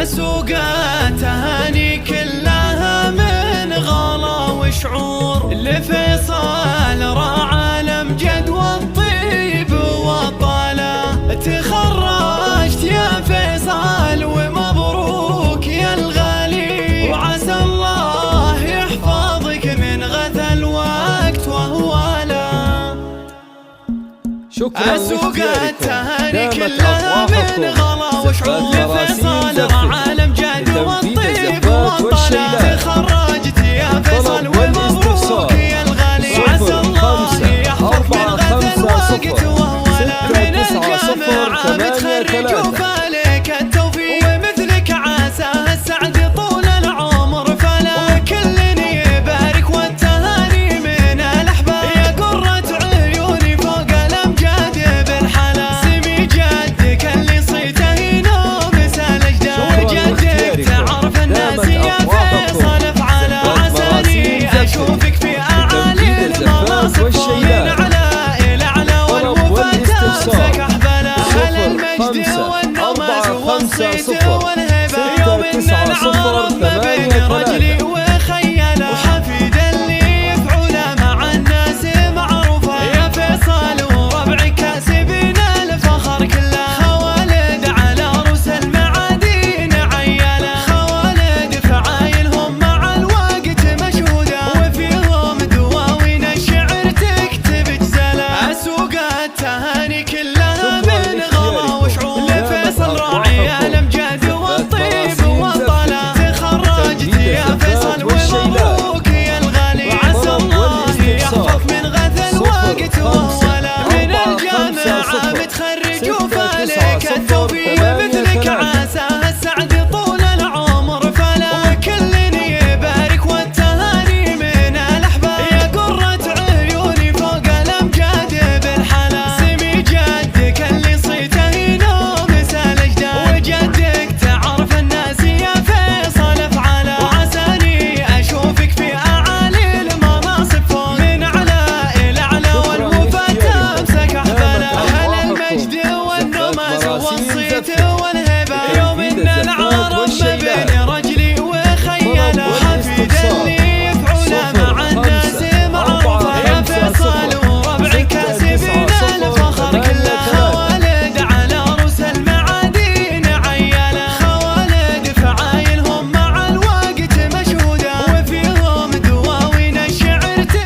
أسوق التهاني كلها من غلا وشعور لفيصل راعى الأمجد والطيب والطالة. تخرجت يا فيصل ومبروك يا الغالي، وعسى الله يحفظك من غثى الوقت وهواله. أسوق التهاني كلها من غلا وشعور لفيصل راعى الأمجد والطيب والطالة. تخرجت يا فيصل ومبروك يا الغالي، وعسى الله يحفظك من غثى الوقت وهواله. من الجامعة متخرج وفالك التوفيق، ومثلك عسى السعد طول العمر فلا. كل يبارك والتهاني من الأحباب، يا قرة عيوني فوق الأمجاد بالحلا. سمي جدك اللي صيته ينوم سال أجداد، جدك تعرف الناس يا فيصل افعله. عساني أشوفك في أعالي المناصب، من أعلى إلى أعلى والوفاة سكح بلا. على المجد والنماز والصيت والهبة، يوم إن العرب ما بين رجلي وخيله. وحفيد اللي يفعله مع الناس معروفة، يا فيصل وربعك كاسبين الفخر كله. خوالد على رؤوس المعادين عياله، خوالد فعايلهم مع الوقت مشهودة، وفيهم دواوين الشعر تكتب جزاله. أسوق التهاني كلها من غلا وشعور لفيصل راعي الأمجاد والطيب والطالة. تخرجت يا فيصل ومبروك يا الغالي، وعسى الله يحفظك من غثى الوقت وهواله. من الجامعة متخرج وفالك التوفيق،